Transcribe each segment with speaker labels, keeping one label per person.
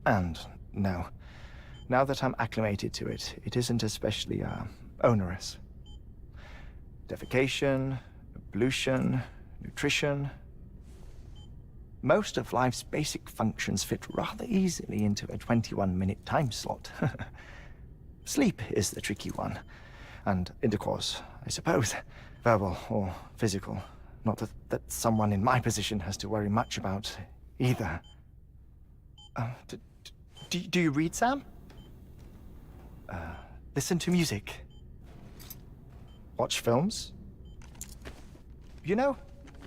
Speaker 1: And no, now that I'm acclimated to it, it isn't especially, onerous. Defecation, ablution, nutrition. Most of life's basic functions fit rather easily into a 21-minute time slot. Sleep is the tricky one. And intercourse, I suppose. Verbal or physical. Not that someone in my position has to worry much about either. Do you read, Sam? Listen to music. Watch films? You know,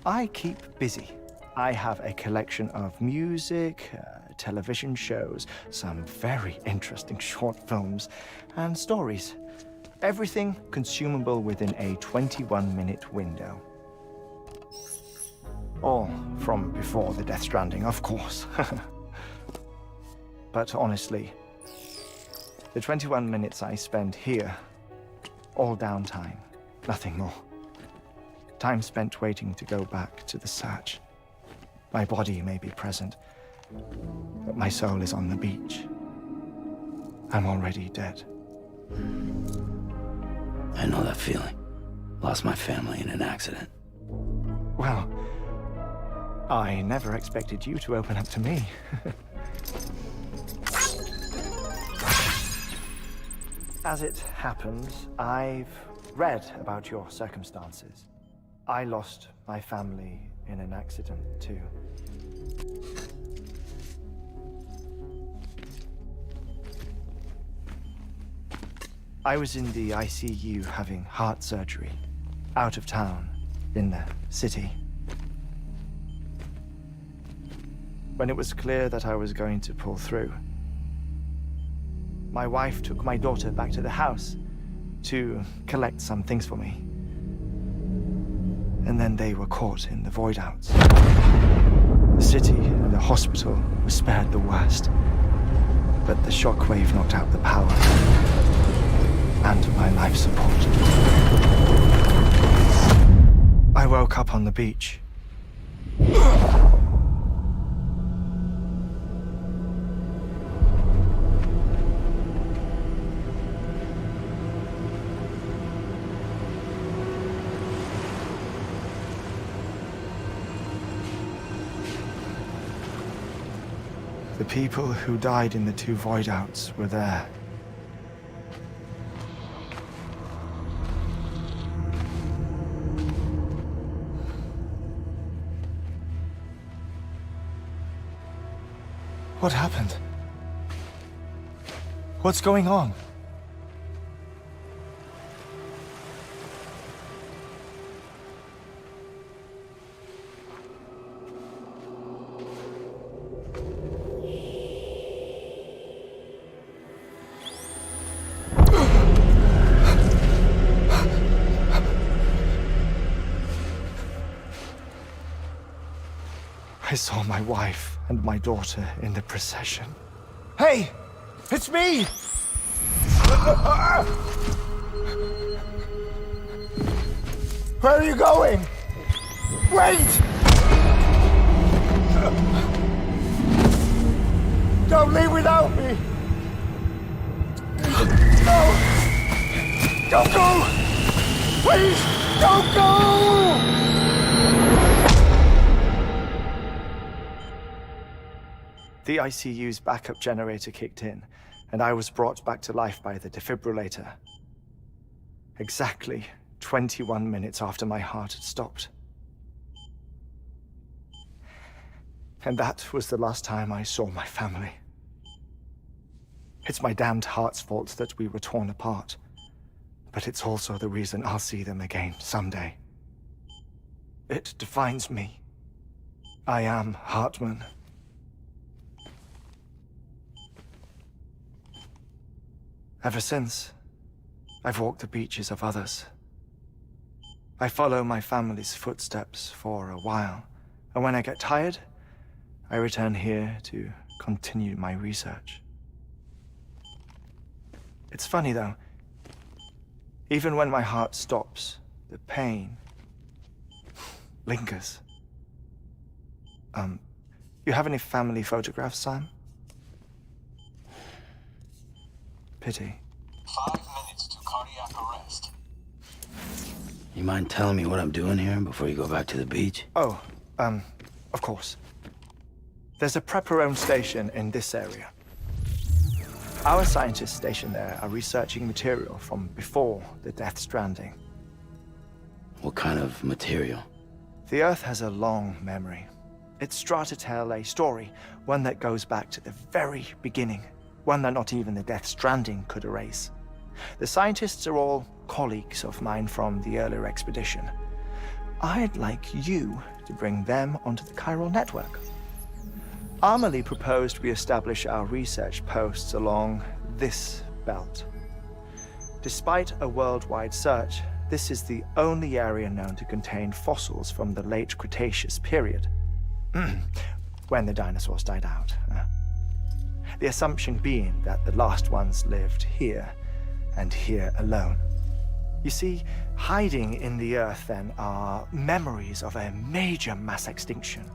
Speaker 1: I keep busy. I have a collection of music, television shows, some very interesting short films, and stories. Everything consumable within a 21-minute window. All from before the Death Stranding, of course. But honestly, the 21 minutes I spend here, all downtime, nothing more. Time spent waiting to go back to the search. My body may be present, but my soul is on the beach. I'm already dead.
Speaker 2: I know that feeling. Lost my family in an accident.
Speaker 1: Well, I never expected you to open up to me. As it happens, I've read about your circumstances. I lost my family in an accident, too. I was in the ICU having heart surgery, out of town, in the city. When it was clear that I was going to pull through, my wife took my daughter back to the house to collect some things for me. And then they were caught in the void outs. The city and the hospital were spared the worst, but the shockwave knocked out the power and my life support. I woke up on the beach. The people who died in the two void outs were there. What happened? What's going on? I saw my wife and my daughter in the procession. Hey! It's me! Where are you going? Wait! Don't leave without me! No! Don't go! Please, don't go! The ICU's backup generator kicked in, and I was brought back to life by the defibrillator. Exactly 21 minutes after my heart had stopped. And that was the last time I saw my family. It's my damned heart's fault that we were torn apart, but it's also the reason I'll see them again someday. It defines me. I am Hartman. Ever since, I've walked the beaches of others. I follow my family's footsteps for a while, and when I get tired, I return here to continue my research. It's funny though, even when my heart stops, the pain lingers. You have any family photographs, Sam? Pity.
Speaker 3: 5 minutes to cardiac arrest.
Speaker 2: You mind telling me what I'm doing here before you go back to the beach?
Speaker 1: Oh, of course. There's a Prepperone station in this area. Our scientists stationed there are researching material from before the Death Stranding.
Speaker 2: What kind of material?
Speaker 1: The Earth has a long memory. It's trying to tell a story, one that goes back to the very beginning, one that not even the Death Stranding could erase. The scientists are all colleagues of mine from the earlier expedition. I'd like you to bring them onto the chiral network. Amelie proposed we establish our research posts along this belt. Despite a worldwide search, this is the only area known to contain fossils from the late Cretaceous period, when the dinosaurs died out. The assumption being that the last ones lived here, and here alone. You see, hiding in the Earth then are memories of a major mass extinction.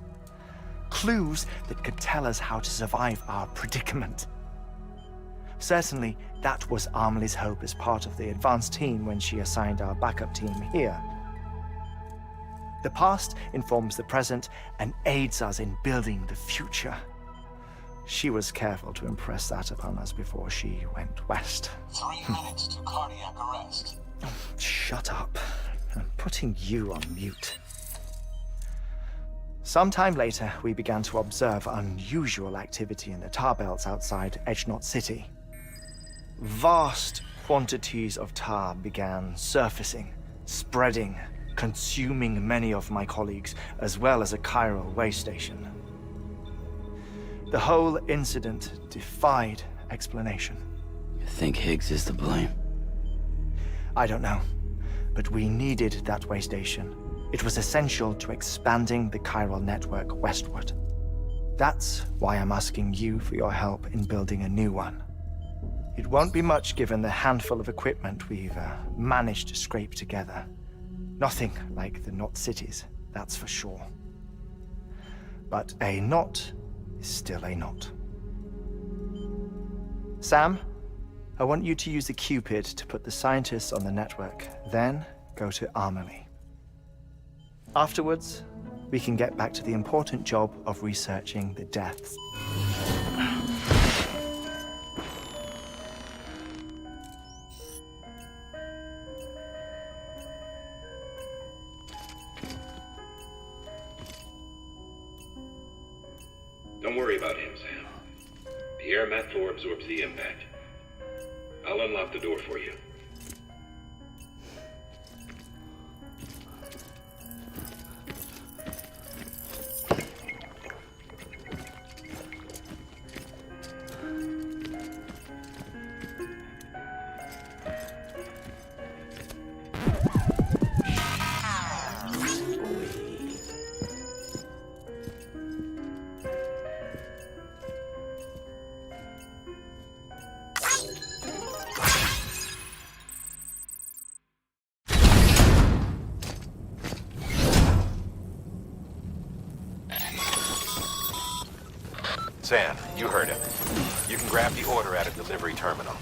Speaker 1: Clues that could tell us how to survive our predicament. Certainly, that was Amelie's hope as part of the advanced team when she assigned our backup team here. The past informs the present and aids us in building the future. She was careful to impress that upon us before she went west.
Speaker 3: 3 minutes to cardiac arrest.
Speaker 1: Shut up. I'm putting you on mute. Sometime later, we began to observe unusual activity in the tar belts outside Edgenot City. Vast quantities of tar began surfacing, spreading, consuming many of my colleagues, as well as a chiral way station. The whole incident defied explanation.
Speaker 2: You think Higgs is to blame?
Speaker 1: I don't know, but we needed that way station. It was essential to expanding the chiral network westward. That's why I'm asking you for your help in building a new one. It won't be much given the handful of equipment we've managed to scrape together. Nothing like the knot cities, that's for sure. But a knot is still a knot. Sam, I want you to use the Cupid to put the scientists on the network, then go to Amelie. Afterwards, we can get back to the important job of researching the deaths.
Speaker 4: Don't worry about him, Sam. The air mat floor absorbs the impact. I'll unlock the door for you.
Speaker 5: Sam, you heard him. You can grab the order at a delivery terminal.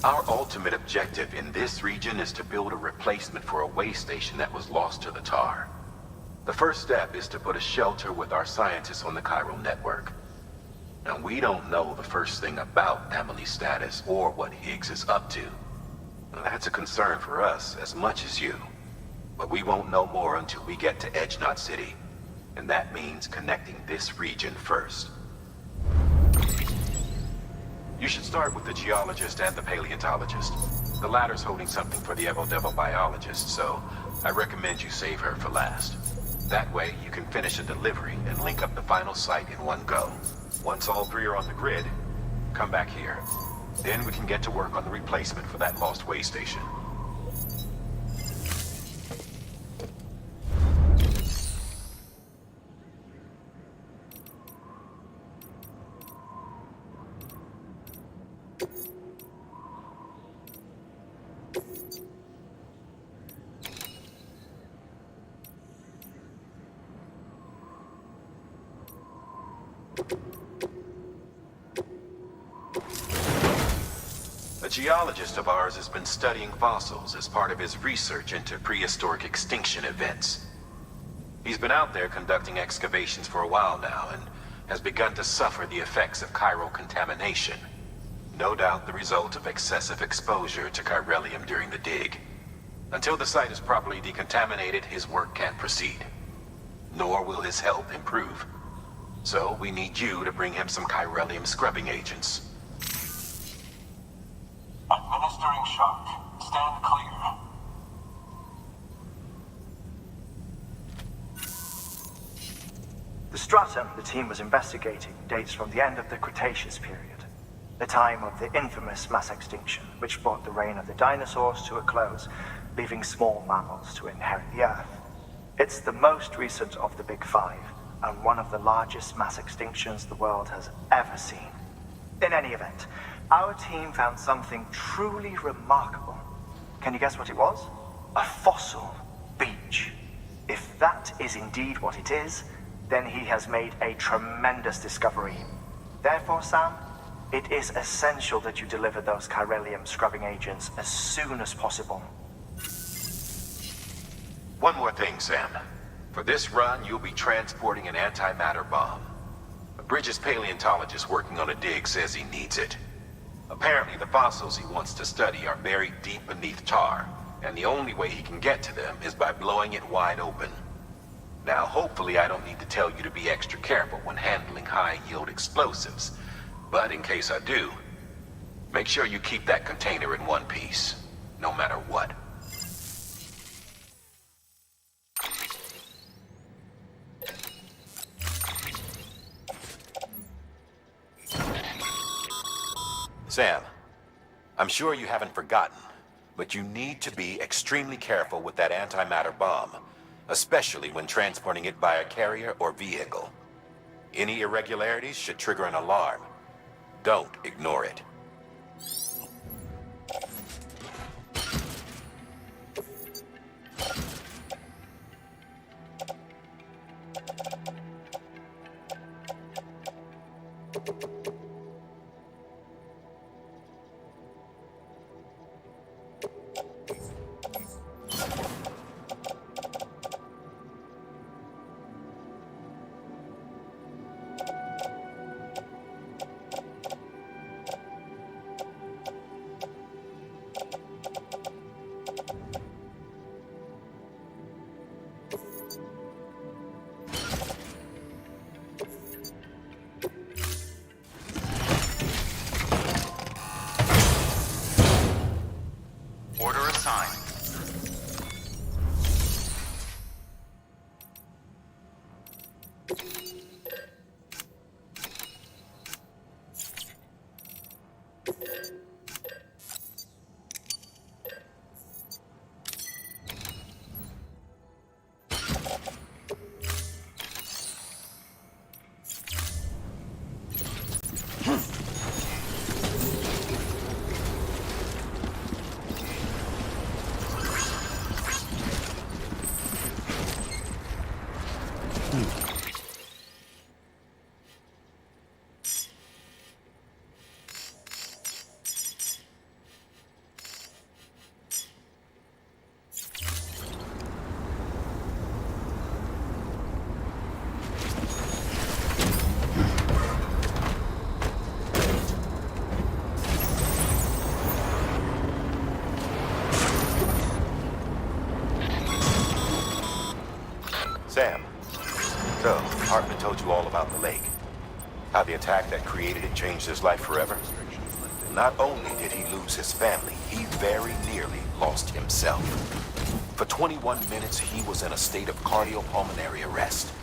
Speaker 5: Our ultimate objective in this region is to build a replacement for a way station that was lost to the tar. The first step is to put a shelter with our scientists on the chiral network. Now, we don't know the first thing about Amelie's status or what Higgs is up to. Now, that's a concern for us as much as you. But we won't know more until we get to Edgenot City. And that means connecting this region first. You should start with the geologist and the paleontologist. The latter's holding something for the Evo-Devo biologist, so I recommend you save her for last. That way, you can finish a delivery and link up the final site in one go. Once all three are on the grid, come back here. Then we can get to work on the replacement for that lost way station. A geologist of ours has been studying fossils as part of his research into prehistoric extinction events. He's been out there conducting excavations for a while now and has begun to suffer the effects of chiral contamination. No doubt the result of excessive exposure to chiralium during the dig. Until the site is properly decontaminated, his work can't proceed. Nor will his health improve. So we need you to bring him some chiralium scrubbing agents.
Speaker 3: Administering shock. Stand clear.
Speaker 1: The stratum the team was investigating dates from the end of the Cretaceous period, the time of the infamous mass extinction, which brought the reign of the dinosaurs to a close, leaving small mammals to inherit the Earth. It's the most recent of the Big Five, and one of the largest mass extinctions the world has ever seen. In any event, our team found something truly remarkable. Can you guess what it was? A fossil beach. If that is indeed what it is, then he has made a tremendous discovery. Therefore, Sam, it is essential that you deliver those chiralium scrubbing agents as soon as possible.
Speaker 5: One more thing, Sam. For this run, you'll be transporting an antimatter bomb. A Bridges paleontologist working on a dig says he needs it. Apparently, the fossils he wants to study are buried deep beneath tar, and the only way he can get to them is by blowing it wide open. Now, hopefully I don't need to tell you to be extra careful when handling high-yield explosives, but in case I do, make sure you keep that container in one piece, no matter what. Sam, I'm sure you haven't forgotten, but you need to be extremely careful with that antimatter bomb, especially when transporting it by a carrier or vehicle. Any irregularities should trigger an alarm. Don't ignore it.
Speaker 6: Order assigned. Sam, so Hartman told you all about the lake. How the attack that created it changed his life forever? Not only did he lose his family, he very nearly lost himself. For 21 minutes, he was in a state of cardiopulmonary arrest.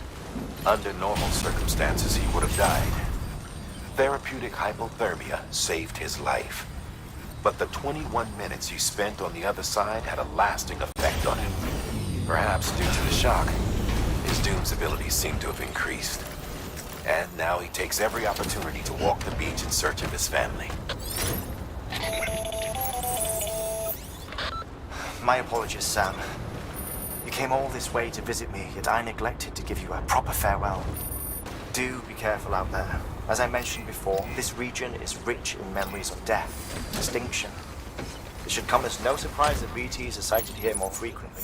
Speaker 6: Under normal circumstances, he would have died. Therapeutic hypothermia saved his life. But the 21 minutes he spent on the other side had a lasting effect on him. Perhaps due to the shock, his Doom's abilities seem to have increased. And now he takes every opportunity to walk the beach in search of his family.
Speaker 1: My apologies, Sam. You came all this way to visit me, yet I neglected to give you a proper farewell. Do be careful out there. As I mentioned before, this region is rich in memories of death, extinction. It should come as no surprise that BTs are sighted here more frequently.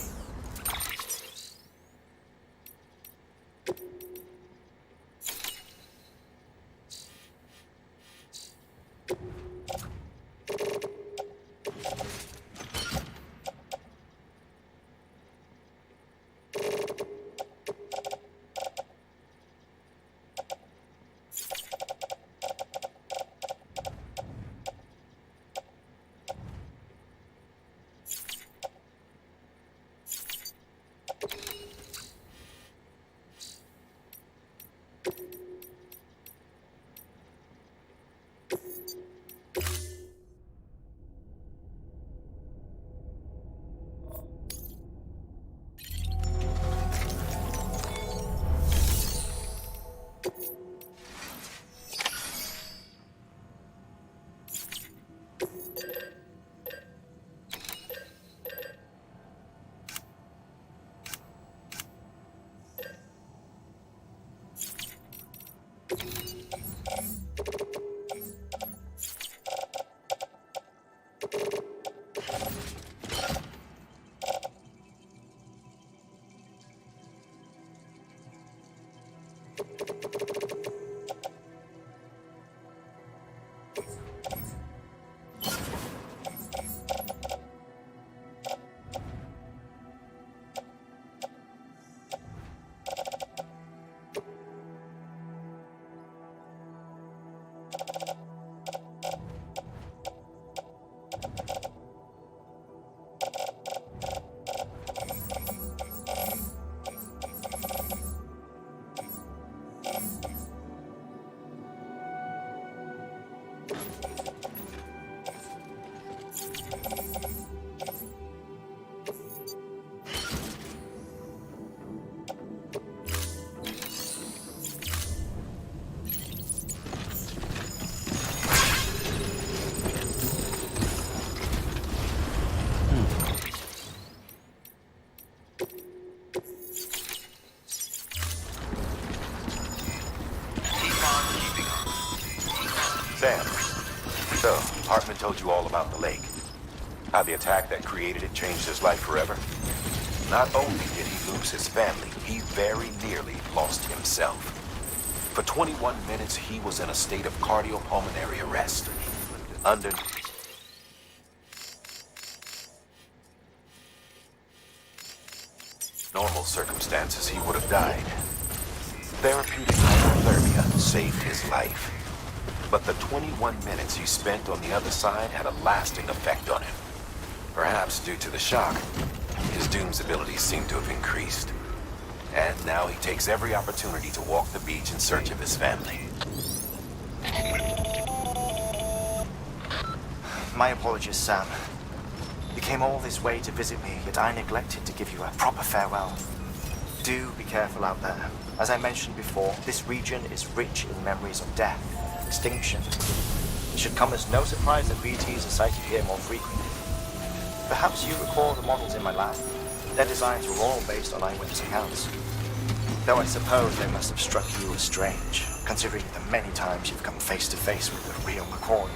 Speaker 6: Sam, so Hartman told you all about the lake. How the attack that created it changed his life forever. Not only did he lose his family, he very nearly lost himself. For 21 minutes, he was in a state of cardiopulmonary arrest. Under normal circumstances, he would have died. Therapeutic hypothermia saved his life. But the 21 minutes he spent on the other side had a lasting effect on him. Perhaps due to the shock, his Doom's abilities seem to have increased. And now he takes every opportunity to walk the beach in search of his family.
Speaker 1: My apologies, Sam. You came all this way to visit me, yet I neglected to give you a proper farewell. Do be careful out there. As I mentioned before, this region is rich in memories of death, extinction. It should come as no surprise that BTs are sighted here more frequently. Perhaps you recall the models in my lab. Their designs were all based on eyewitness accounts. Though I suppose they must have struck you as strange, considering the many times you've come face to face with the real McCoy.